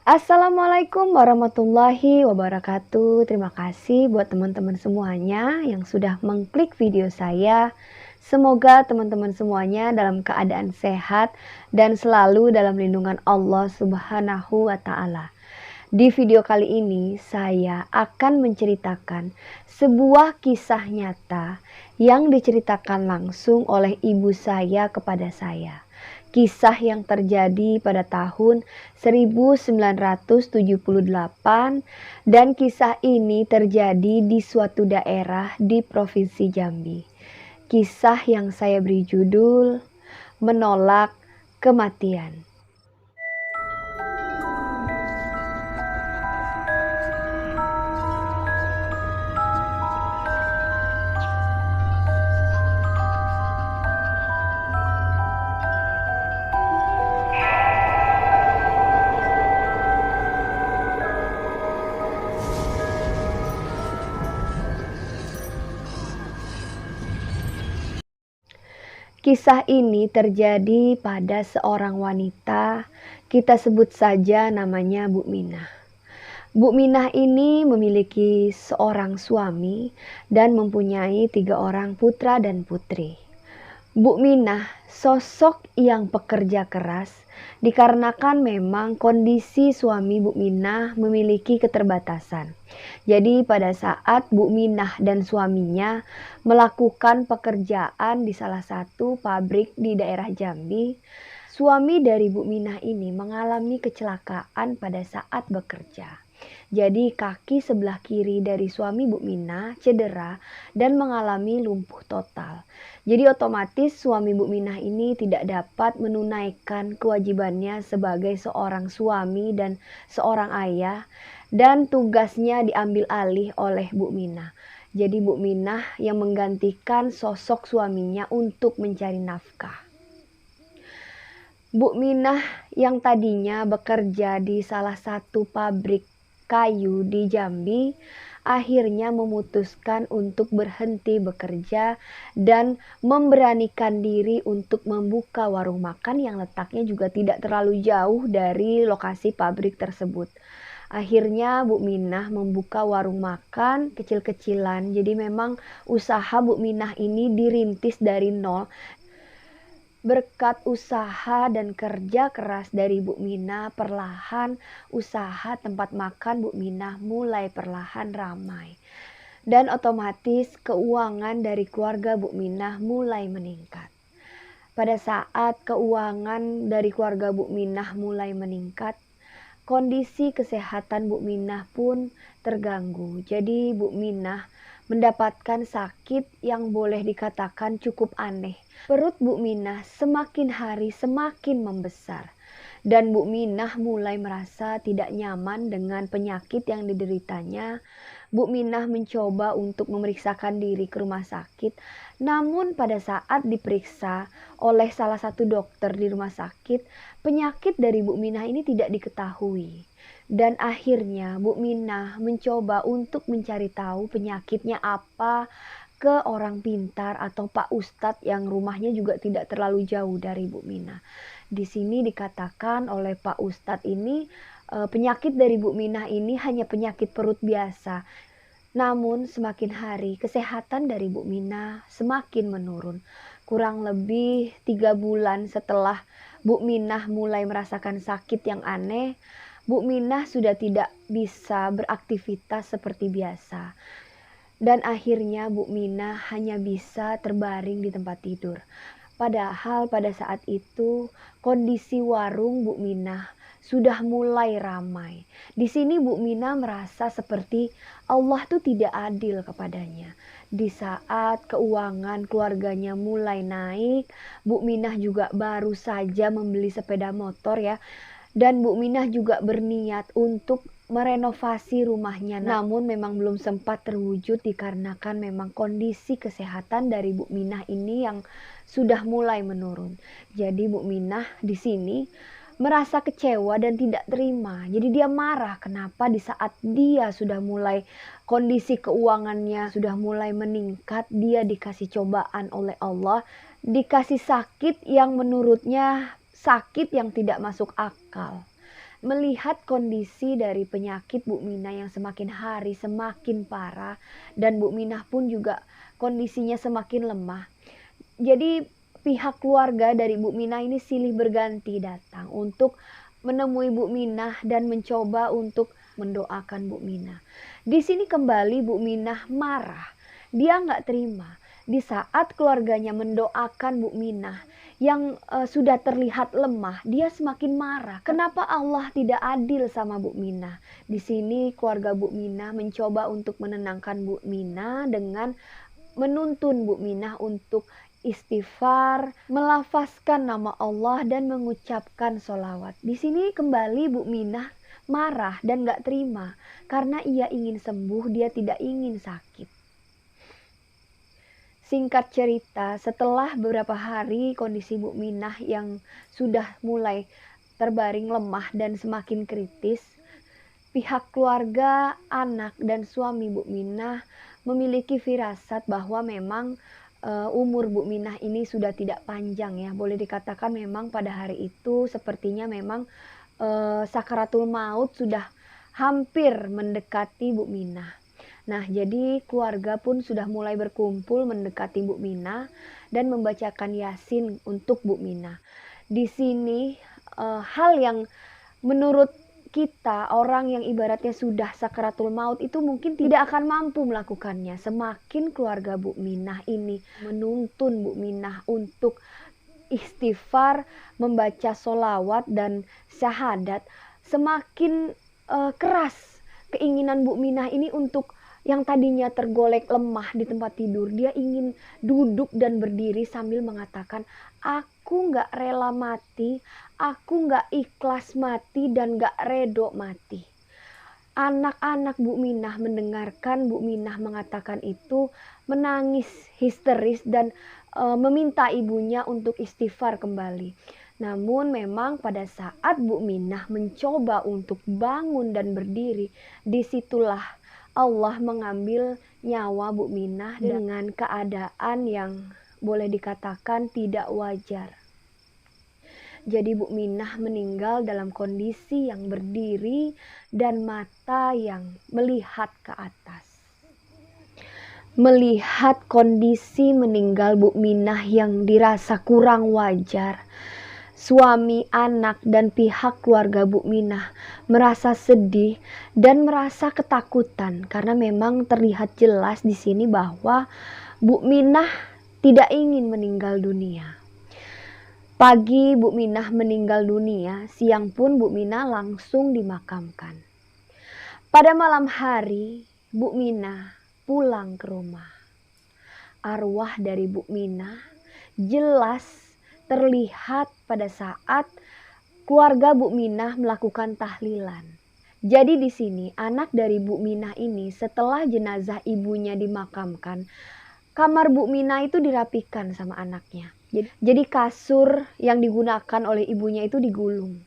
Assalamualaikum warahmatullahi wabarakatuh. Terima kasih buat teman-teman semuanya yang sudah mengklik video saya. Semoga teman-teman semuanya dalam keadaan sehat dan selalu dalam lindungan Allah Subhanahu wa Ta'ala. Di video kali ini, saya akan menceritakan sebuah kisah nyata yang diceritakan langsung oleh ibu saya kepada saya. Kisah yang terjadi pada tahun 1978 dan kisah ini terjadi di suatu daerah di Provinsi Jambi. Kisah yang saya beri judul Menolak Kematian. Kisah ini terjadi pada seorang wanita, kita sebut saja namanya Bu Minah. Bu Minah ini memiliki seorang suami dan mempunyai 3 orang putra dan putri. Bu Minah sosok yang pekerja keras dikarenakan memang kondisi suami Bu Minah memiliki keterbatasan. Jadi pada saat Bu Minah dan suaminya melakukan pekerjaan di salah satu pabrik di daerah Jambi, suami dari Bu Minah ini mengalami kecelakaan pada saat bekerja. Jadi kaki sebelah kiri dari suami Bu Minah cedera dan mengalami lumpuh total. Jadi otomatis suami Bu Minah ini tidak dapat menunaikan kewajibannya sebagai seorang suami dan seorang ayah, dan tugasnya diambil alih oleh Bu Minah. Jadi Bu Minah yang menggantikan sosok suaminya untuk mencari nafkah. Bu Minah yang tadinya bekerja di salah satu pabrik kayu di Jambi, akhirnya memutuskan untuk berhenti bekerja dan memberanikan diri untuk membuka warung makan yang letaknya juga tidak terlalu jauh dari lokasi pabrik tersebut. Akhirnya Bu Minah membuka warung makan kecil-kecilan. Jadi memang usaha Bu Minah ini dirintis dari nol. Berkat usaha dan kerja keras dari Bu Minah, perlahan usaha tempat makan Bu Minah mulai perlahan ramai. Dan otomatis keuangan dari keluarga Bu Minah mulai meningkat. Pada saat keuangan dari keluarga Bu Minah mulai meningkat, kondisi kesehatan Bu Minah pun terganggu. Jadi Bu Minah mendapatkan sakit yang boleh dikatakan cukup aneh. Perut Bu Minah semakin hari semakin membesar. Dan Bu Minah mulai merasa tidak nyaman dengan penyakit yang dideritanya. Bu Minah mencoba untuk memeriksakan diri ke rumah sakit. Namun pada saat diperiksa oleh salah satu dokter di rumah sakit, penyakit dari Bu Minah ini tidak diketahui. Dan akhirnya Bu Minah mencoba untuk mencari tahu penyakitnya apa ke orang pintar atau Pak Ustadz yang rumahnya juga tidak terlalu jauh dari Bu Minah. Di sini dikatakan oleh Pak Ustadz ini penyakit dari Bu Minah ini hanya penyakit perut biasa. Namun semakin hari kesehatan dari Bu Minah semakin menurun. Kurang lebih 3 bulan setelah Bu Minah mulai merasakan sakit yang aneh, Bu Minah sudah tidak bisa beraktivitas seperti biasa. Dan akhirnya Bu Minah hanya bisa terbaring di tempat tidur. Padahal pada saat itu kondisi warung Bu Minah sudah mulai ramai. Di sini Bu Minah merasa seperti Allah tuh tidak adil kepadanya. Di saat keuangan keluarganya mulai naik, Bu Minah juga baru saja membeli sepeda motor ya. Dan Bu Minah juga berniat untuk merenovasi rumahnya. Namun memang belum sempat terwujud dikarenakan memang kondisi kesehatan dari Bu Minah ini yang sudah mulai menurun. Jadi Bu Minah di sini merasa kecewa dan tidak terima. Jadi dia marah kenapa di saat dia sudah mulai kondisi keuangannya sudah mulai meningkat, dia dikasih cobaan oleh Allah, dikasih sakit yang menurutnya sakit yang tidak masuk akal. Melihat kondisi dari penyakit Bu Minah yang semakin hari semakin parah dan Bu Minah pun juga kondisinya semakin lemah. Jadi pihak keluarga dari Bu Minah ini silih berganti datang untuk menemui Bu Minah dan mencoba untuk mendoakan Bu Minah. Di sini kembali Bu Minah marah, dia nggak terima. Di saat keluarganya mendoakan Bu Minah yang sudah terlihat lemah, dia semakin marah. Kenapa Allah tidak adil sama Bu Minah? Di sini keluarga Bu Minah mencoba untuk menenangkan Bu Minah dengan menuntun Bu Minah untuk istighfar, melafazkan nama Allah dan mengucapkan sholawat. Di sini kembali Bu Minah marah dan gak terima karena ia ingin sembuh, dia tidak ingin sakit. Singkat cerita, setelah beberapa hari kondisi Bu Minah yang sudah mulai terbaring lemah dan semakin kritis, pihak keluarga, anak, dan suami Bu Minah memiliki firasat bahwa memang umur Bu Minah ini sudah tidak panjang ya. Boleh dikatakan memang pada hari itu sepertinya memang sakaratul maut sudah hampir mendekati Bu Minah. Nah, jadi keluarga pun sudah mulai berkumpul mendekati Bu Minah dan membacakan Yasin untuk Bu Minah. Di sini hal yang menurut kita, orang yang ibaratnya sudah sakaratul maut itu mungkin tidak akan mampu melakukannya. Semakin keluarga Bu Minah ini menuntun Bu Minah untuk istighfar, membaca sholawat dan syahadat, semakin keras keinginan Bu Minah ini untuk yang tadinya tergolek lemah di tempat tidur. Dia ingin duduk dan berdiri sambil mengatakan, aku gak rela mati, aku gak ikhlas mati dan gak redo mati. Anak-anak Bu Minah mendengarkan Bu Minah mengatakan itu menangis histeris dan meminta ibunya untuk istighfar kembali. Namun memang pada saat Bu Minah mencoba untuk bangun dan berdiri, disitulah Allah mengambil nyawa Bu Minah dengan keadaan yang boleh dikatakan tidak wajar. Jadi Bu Minah meninggal dalam kondisi yang berdiri dan mata yang melihat ke atas. Melihat kondisi meninggal Bu Minah yang dirasa kurang wajar, suami, anak, dan pihak keluarga Bu Minah merasa sedih dan merasa ketakutan karena memang terlihat jelas di sini bahwa Bu Minah tidak ingin meninggal dunia. Pagi Bu Minah meninggal dunia, siang pun Bu Minah langsung dimakamkan. Pada malam hari, Bu Minah pulang ke rumah. Arwah dari Bu Minah jelas terlihat pada saat keluarga Bu Minah melakukan tahlilan. Jadi di sini anak dari Bu Minah ini setelah jenazah ibunya dimakamkan, kamar Bu Minah itu dirapikan sama anaknya. Jadi kasur yang digunakan oleh ibunya itu digulung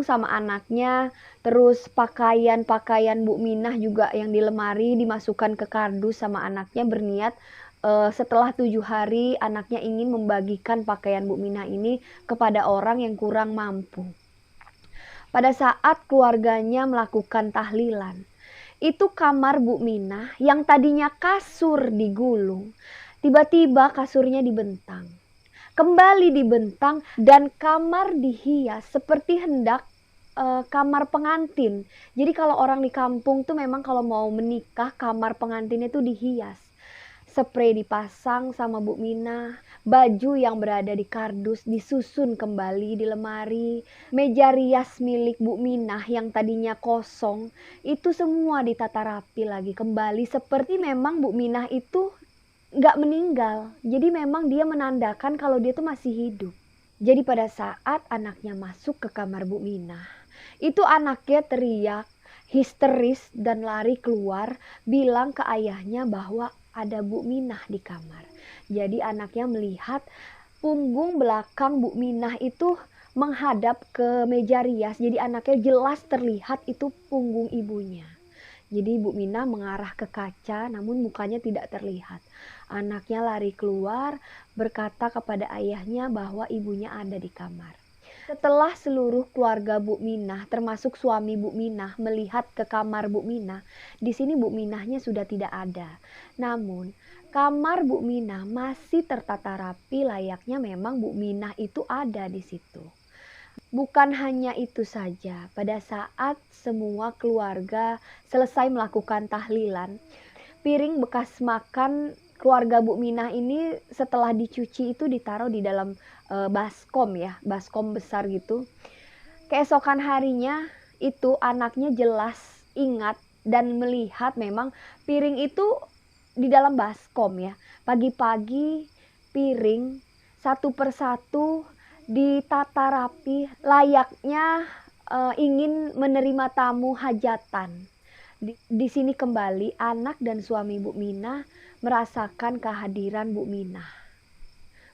sama anaknya. Terus pakaian-pakaian Bu Minah juga yang di lemari dimasukkan ke kardus sama anaknya, berniat setelah 7 hari anaknya ingin membagikan pakaian Bu Minah ini kepada orang yang kurang mampu. Pada saat keluarganya melakukan tahlilan, itu kamar Bu Minah yang tadinya kasur digulung, tiba-tiba kasurnya dibentang. Kembali dibentang dan kamar dihias seperti hendak kamar pengantin. Jadi kalau orang di kampung tuh memang kalau mau menikah kamar pengantinnya tuh dihias. Spray dipasang sama Bu Minah, baju yang berada di kardus disusun kembali di lemari, meja rias milik Bu Minah yang tadinya kosong itu semua ditata rapi lagi kembali seperti memang Bu Minah itu gak meninggal. Jadi memang dia menandakan kalau dia tuh masih hidup. Jadi pada saat anaknya masuk ke kamar Bu Minah, itu anaknya teriak histeris dan lari keluar bilang ke ayahnya bahwa ada Bu Minah di kamar. Jadi anaknya melihat punggung belakang Bu Minah itu menghadap ke meja rias. Jadi anaknya jelas terlihat itu punggung ibunya. Jadi Bu Minah mengarah ke kaca namun mukanya tidak terlihat. Anaknya lari keluar berkata kepada ayahnya bahwa ibunya ada di kamar. Setelah seluruh keluarga Bu Minah, termasuk suami Bu Minah, melihat ke kamar Bu Minah, di sini Bu Minahnya sudah tidak ada. Namun, kamar Bu Minah masih tertata rapi layaknya memang Bu Minah itu ada di situ. Bukan hanya itu saja, pada saat semua keluarga selesai melakukan tahlilan, piring bekas makan keluarga Bu Minah ini setelah dicuci itu ditaruh di dalam baskom ya, baskom besar gitu. Keesokan harinya itu anaknya jelas ingat dan melihat memang piring itu di dalam baskom ya. Pagi-pagi piring satu persatu ditata rapi layaknya ingin menerima tamu hajatan. Di sini kembali anak dan suami Bu Minah merasakan kehadiran Bu Minah.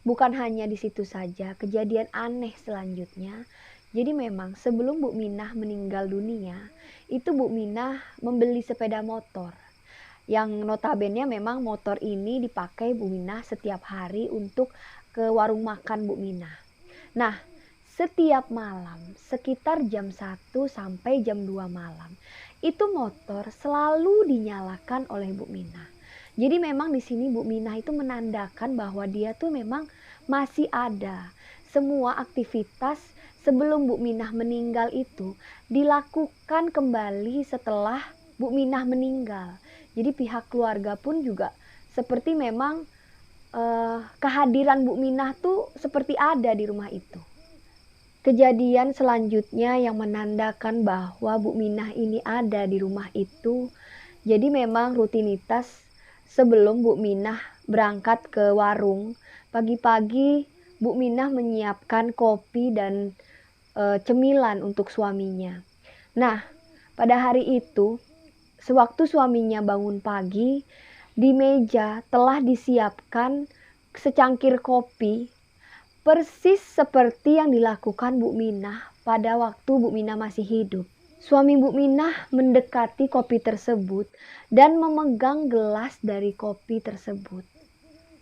Bukan hanya di situ saja, kejadian aneh selanjutnya. Jadi memang sebelum Bu Minah meninggal dunia, itu Bu Minah membeli sepeda motor. Yang notabene memang motor ini dipakai Bu Minah setiap hari untuk ke warung makan Bu Minah. Nah, setiap malam sekitar jam 1 sampai jam 2 malam, itu motor selalu dinyalakan oleh Bu Minah. Jadi memang di sini Bu Minah itu menandakan bahwa dia tuh memang masih ada. Semua aktivitas sebelum Bu Minah meninggal itu dilakukan kembali setelah Bu Minah meninggal. Jadi pihak keluarga pun juga seperti memang kehadiran Bu Minah tuh seperti ada di rumah itu. Kejadian selanjutnya yang menandakan bahwa Bu Minah ini ada di rumah itu, jadi memang rutinitas sebelum Bu Minah berangkat ke warung, pagi-pagi Bu Minah menyiapkan kopi dan cemilan untuk suaminya. Nah, pada hari itu, sewaktu suaminya bangun pagi, di meja telah disiapkan secangkir kopi, persis seperti yang dilakukan Bu Minah pada waktu Bu Minah masih hidup. Suami Bu Minah mendekati kopi tersebut dan memegang gelas dari kopi tersebut.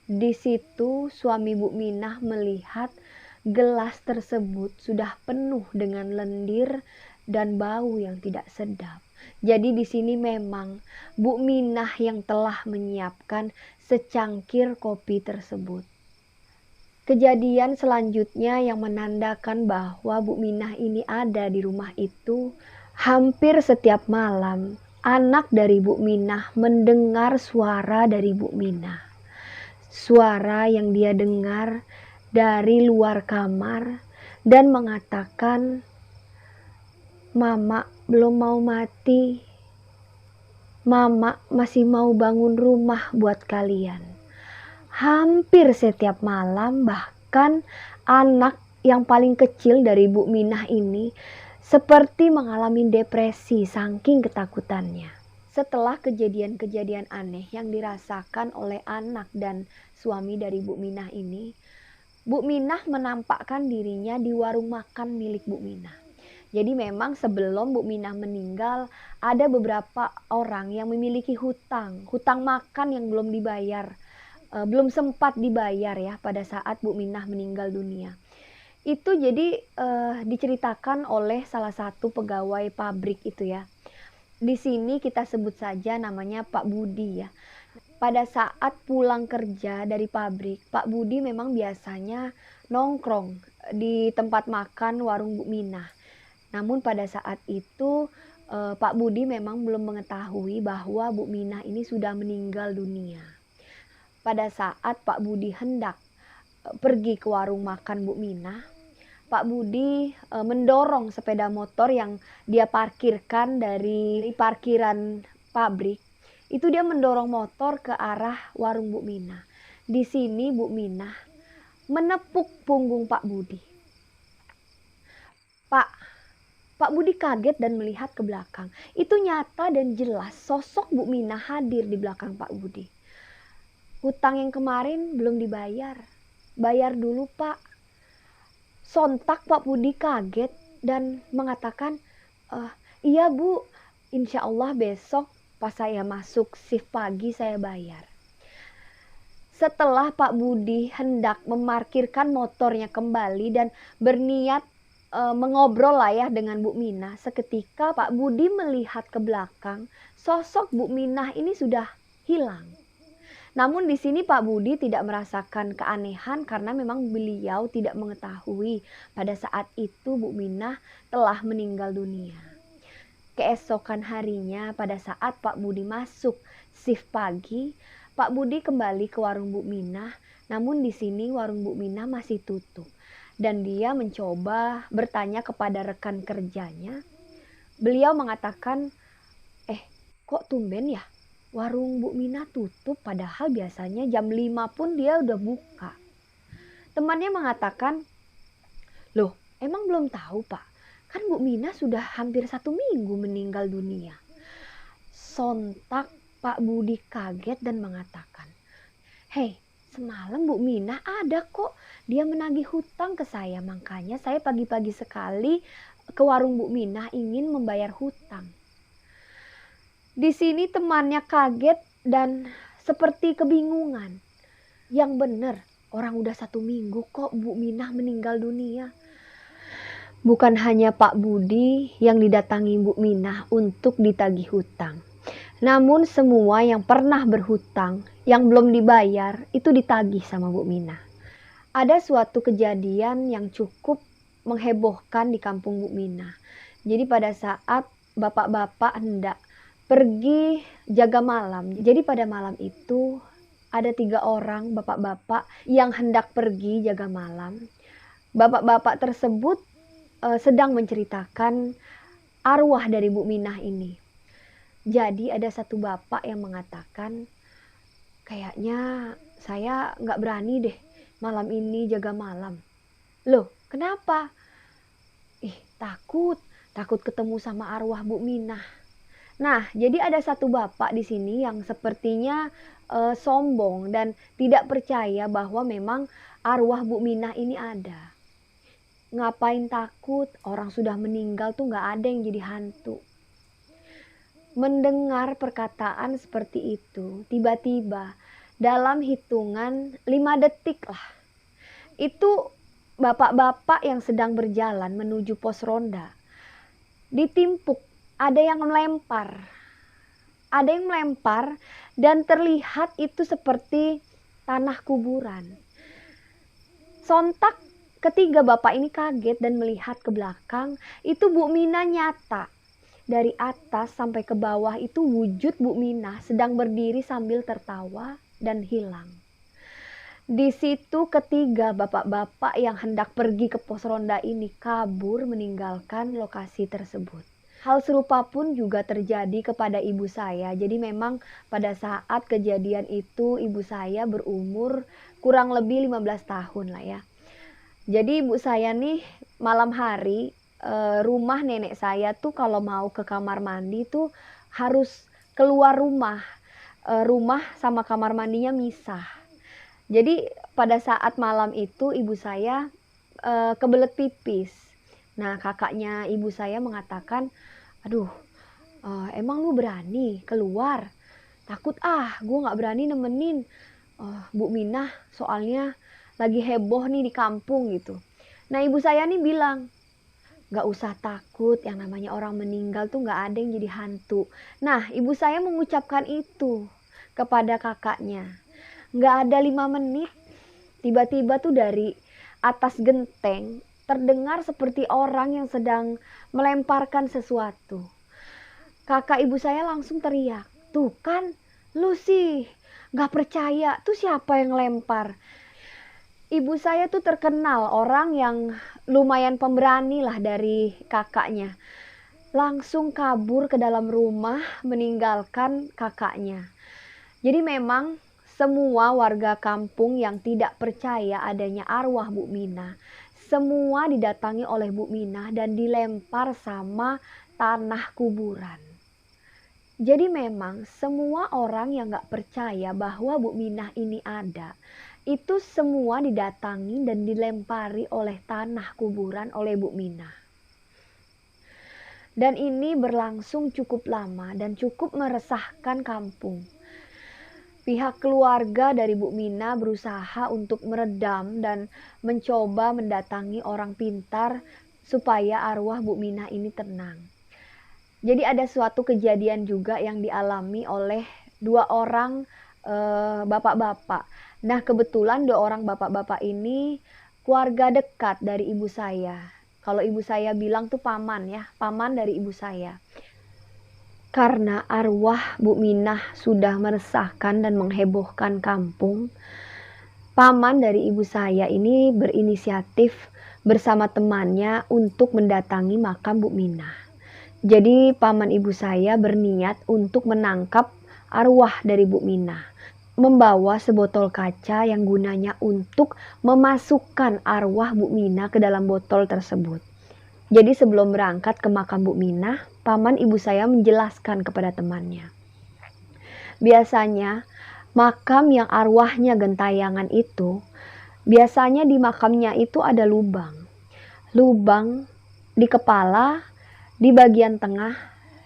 Di situ suami Bu Minah melihat gelas tersebut sudah penuh dengan lendir dan bau yang tidak sedap. Jadi di sini memang Bu Minah yang telah menyiapkan secangkir kopi tersebut. Kejadian selanjutnya yang menandakan bahwa Bu Minah ini ada di rumah itu, hampir setiap malam anak dari Bu Minah mendengar suara dari Bu Minah. Suara yang dia dengar dari luar kamar dan mengatakan, "Mama belum mau mati. Mama masih mau bangun rumah buat kalian." Hampir setiap malam, bahkan anak yang paling kecil dari Bu Minah ini seperti mengalami depresi saking ketakutannya. Setelah kejadian-kejadian aneh yang dirasakan oleh anak dan suami dari Bu Minah ini, Bu Minah menampakkan dirinya di warung makan milik Bu Minah. Jadi memang sebelum Bu Minah meninggal, ada beberapa orang yang memiliki hutang makan yang belum dibayar. Belum sempat dibayar ya pada saat Bu Minah meninggal dunia. Itu jadi diceritakan oleh salah satu pegawai pabrik itu ya. Di sini kita sebut saja namanya Pak Budi ya. Pada saat pulang kerja dari pabrik, Pak Budi memang biasanya nongkrong di tempat makan warung Bu Minah. Namun pada saat itu Pak Budi memang belum mengetahui bahwa Bu Minah ini sudah meninggal dunia. Pada saat Pak Budi hendak pergi ke warung makan Bu Minah, Pak Budi mendorong sepeda motor yang dia parkirkan dari parkiran pabrik. Itu dia mendorong motor ke arah warung Bu Minah. Di sini Bu Minah menepuk punggung Pak Budi. Pak Budi kaget dan melihat ke belakang. Itu nyata dan jelas sosok Bu Minah hadir di belakang Pak Budi. "Hutang yang kemarin belum dibayar. Bayar dulu, Pak." Sontak Pak Budi kaget dan mengatakan, "Iya Bu, insya Allah besok pas saya masuk shift pagi saya bayar." Setelah Pak Budi hendak memarkirkan motornya kembali dan berniat mengobrol lah ya dengan Bu Minah. Seketika Pak Budi melihat ke belakang, sosok Bu Minah ini sudah hilang. Namun di sini Pak Budi tidak merasakan keanehan karena memang beliau tidak mengetahui pada saat itu Bu Minah telah meninggal dunia. Keesokan harinya pada saat Pak Budi masuk shift pagi, Pak Budi kembali ke warung Bu Minah, namun di sini warung Bu Minah masih tutup. Dan dia mencoba bertanya kepada rekan kerjanya. Beliau mengatakan, kok tumben ya? Warung Bu Minah tutup padahal biasanya jam 5 pun dia udah buka. Temannya mengatakan, loh emang belum tahu Pak? Kan Bu Minah sudah hampir 1 minggu meninggal dunia. Sontak Pak Budi kaget dan mengatakan, hei, semalam Bu Minah ada kok. Dia menagih hutang ke saya, makanya saya pagi-pagi sekali ke warung Bu Minah ingin membayar hutang. Di sini temannya kaget dan seperti kebingungan. Yang benar, orang udah 1 minggu kok Bu Minah meninggal dunia. Bukan hanya Pak Budi yang didatangi Bu Minah untuk ditagih hutang. Namun semua yang pernah berhutang, yang belum dibayar, itu ditagih sama Bu Minah. Ada suatu kejadian yang cukup menghebohkan di kampung Bu Minah. Jadi pada saat bapak-bapak hendak pergi jaga malam. Jadi pada malam itu ada 3 orang bapak-bapak yang hendak pergi jaga malam. Bapak-bapak tersebut sedang menceritakan arwah dari Bu Minah ini. Jadi ada satu bapak yang mengatakan, kayaknya saya nggak berani deh malam ini jaga malam. Loh, kenapa? Takut ketemu sama arwah Bu Minah. Nah, jadi ada satu bapak di sini yang sepertinya sombong dan tidak percaya bahwa memang arwah Bu Minah ini ada. Ngapain takut? Orang sudah meninggal tuh nggak ada yang jadi hantu. Mendengar perkataan seperti itu, tiba-tiba dalam hitungan 5 detik lah, itu bapak-bapak yang sedang berjalan menuju pos ronda ditimpuk. Ada yang melempar dan terlihat itu seperti tanah kuburan. Sontak ketiga bapak ini kaget dan melihat ke belakang, itu Bu Minah nyata. Dari atas sampai ke bawah itu wujud Bu Minah sedang berdiri sambil tertawa dan hilang. Di situ ketiga bapak-bapak yang hendak pergi ke pos ronda ini kabur meninggalkan lokasi tersebut. Hal serupa pun juga terjadi kepada ibu saya. Jadi memang pada saat kejadian itu ibu saya berumur kurang lebih 15 tahun lah ya. Jadi ibu saya nih malam hari, rumah nenek saya tuh kalau mau ke kamar mandi tuh harus keluar rumah. Rumah sama kamar mandinya misah. Jadi pada saat malam itu ibu saya kebelet pipis. Nah, kakaknya ibu saya mengatakan, aduh, emang lu berani keluar? Takut gue gak berani nemenin Bu Minah, soalnya lagi heboh nih di kampung gitu. Nah ibu saya nih bilang, gak usah takut, yang namanya orang meninggal tuh gak ada yang jadi hantu. Nah ibu saya mengucapkan itu kepada kakaknya. Gak ada 5 menit, tiba-tiba tuh dari atas genteng terdengar seperti orang yang sedang melemparkan sesuatu. Kakak ibu saya langsung teriak, tuh kan lu sih gak percaya, tuh siapa yang lempar? Ibu saya tuh terkenal orang yang lumayan pemberani lah dari kakaknya. Langsung kabur ke dalam rumah meninggalkan kakaknya. Jadi memang semua warga kampung yang tidak percaya adanya arwah Bu Minah, semua didatangi oleh Bu Minah dan dilempar sama tanah kuburan. Jadi memang semua orang yang gak percaya bahwa Bu Minah ini ada, itu semua didatangi dan dilempari oleh tanah kuburan oleh Bu Minah. Dan ini berlangsung cukup lama dan cukup meresahkan kampung. Pihak keluarga dari Bu Minah berusaha untuk meredam dan mencoba mendatangi orang pintar supaya arwah Bu Minah ini tenang. Jadi ada suatu kejadian juga yang dialami oleh 2 orang, bapak-bapak. Nah, kebetulan 2 orang bapak-bapak ini keluarga dekat dari ibu saya. Kalau ibu saya bilang tuh paman ya, paman dari ibu saya. Karena arwah Bu Minah sudah meresahkan dan menghebohkan kampung, paman dari ibu saya ini berinisiatif bersama temannya untuk mendatangi makam Bu Minah. Jadi paman ibu saya berniat untuk menangkap arwah dari Bu Minah, membawa sebotol kaca yang gunanya untuk memasukkan arwah Bu Minah ke dalam botol tersebut. Jadi sebelum berangkat ke makam Bu Minah, paman ibu saya menjelaskan kepada temannya. Biasanya makam yang arwahnya gentayangan itu, biasanya di makamnya itu ada lubang. Lubang di kepala, di bagian tengah,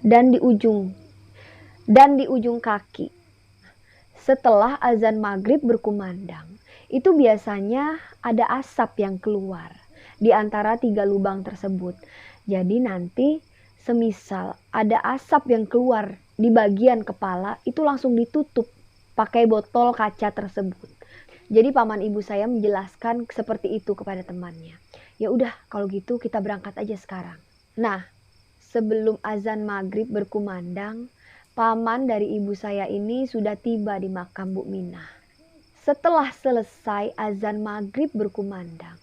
dan di ujung kaki. Setelah azan maghrib berkumandang, itu biasanya ada asap yang keluar di antara 3 lubang tersebut. Jadi nanti semisal ada asap yang keluar di bagian kepala, itu langsung ditutup pakai botol kaca tersebut. Jadi paman ibu saya menjelaskan seperti itu kepada temannya. Ya udah, kalau gitu kita berangkat aja sekarang. Nah, sebelum azan maghrib berkumandang, paman dari ibu saya ini sudah tiba di makam Bu Minah. Setelah selesai azan maghrib berkumandang,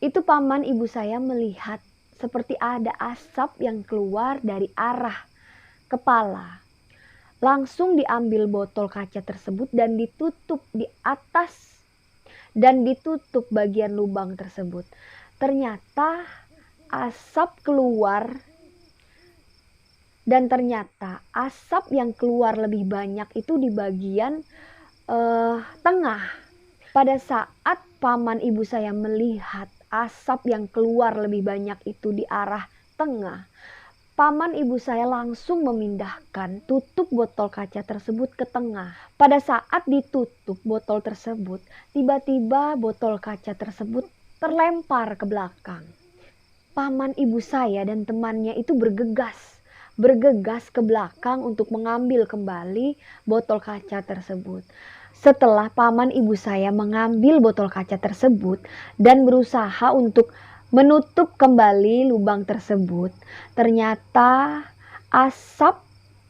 itu paman ibu saya melihat seperti ada asap yang keluar dari arah kepala. Langsung diambil botol kaca tersebut dan ditutup di atas dan ditutup bagian lubang tersebut. Ternyata asap keluar. Dan ternyata asap yang keluar lebih banyak itu di bagian tengah. Pada saat paman ibu saya melihat asap yang keluar lebih banyak itu di arah tengah, paman ibu saya langsung memindahkan tutup botol kaca tersebut ke tengah. Pada saat ditutup botol tersebut, tiba-tiba botol kaca tersebut terlempar ke belakang. Paman ibu saya dan temannya itu bergegas ke belakang untuk mengambil kembali botol kaca tersebut. Setelah paman ibu saya mengambil botol kaca tersebut dan berusaha untuk menutup kembali lubang tersebut, ternyata asap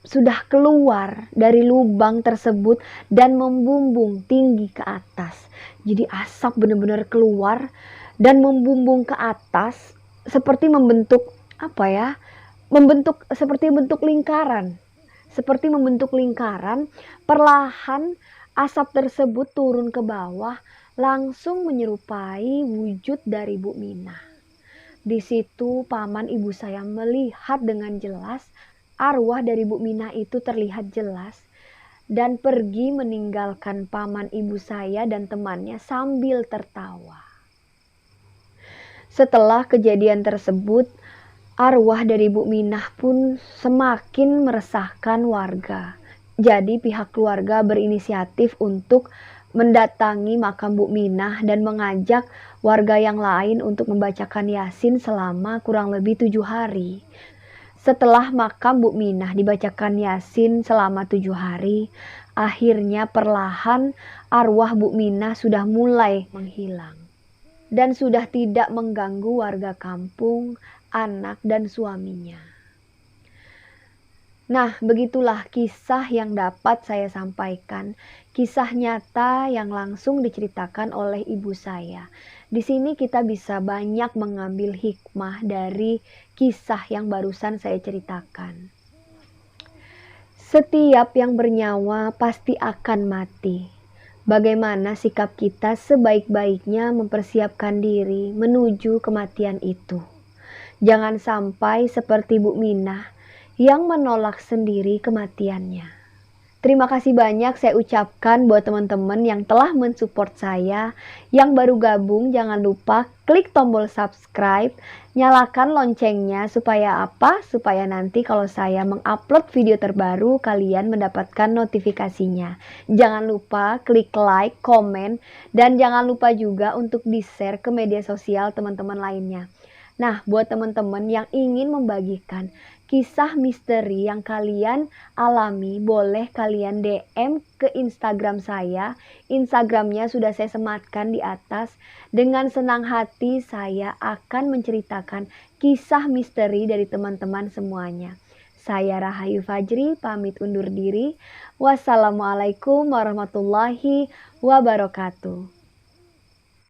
sudah keluar dari lubang tersebut dan membumbung tinggi ke atas. Jadi asap benar-benar keluar dan membumbung ke atas seperti membentuk membentuk lingkaran. Perlahan asap tersebut turun ke bawah, langsung menyerupai wujud dari Bu Minah. Di situ paman ibu saya melihat dengan jelas arwah dari Bu Minah itu terlihat jelas dan pergi meninggalkan paman ibu saya dan temannya sambil tertawa. Setelah kejadian tersebut, arwah dari Bu Minah pun semakin meresahkan warga. Jadi pihak keluarga berinisiatif untuk mendatangi makam Bu Minah dan mengajak warga yang lain untuk membacakan Yasin selama kurang lebih 7 hari. Setelah makam Bu Minah dibacakan Yasin selama 7 hari, akhirnya perlahan arwah Bu Minah sudah mulai menghilang dan sudah tidak mengganggu warga kampung, anak dan suaminya. Nah, begitulah kisah yang dapat saya sampaikan. Kisah nyata yang langsung diceritakan oleh ibu saya. Di sini kita bisa banyak mengambil hikmah dari kisah yang barusan saya ceritakan. Setiap yang bernyawa pasti akan mati. Bagaimana sikap kita sebaik-baiknya mempersiapkan diri menuju kematian itu. Jangan sampai seperti Bu Minah yang menolak sendiri kematiannya. Terima kasih banyak saya ucapkan buat teman-teman yang telah mensupport saya. Yang baru gabung jangan lupa klik tombol subscribe, nyalakan loncengnya supaya apa? Supaya nanti kalau saya mengupload video terbaru kalian mendapatkan notifikasinya. Jangan lupa klik like, komen, dan jangan lupa juga untuk di-share ke media sosial teman-teman lainnya. Nah, buat teman-teman yang ingin membagikan kisah misteri yang kalian alami, boleh kalian DM ke Instagram saya. Instagramnya sudah saya sematkan di atas. Dengan senang hati saya akan menceritakan kisah misteri dari teman-teman semuanya. Saya Rahayu Fajri, pamit undur diri. Wassalamualaikum warahmatullahi wabarakatuh.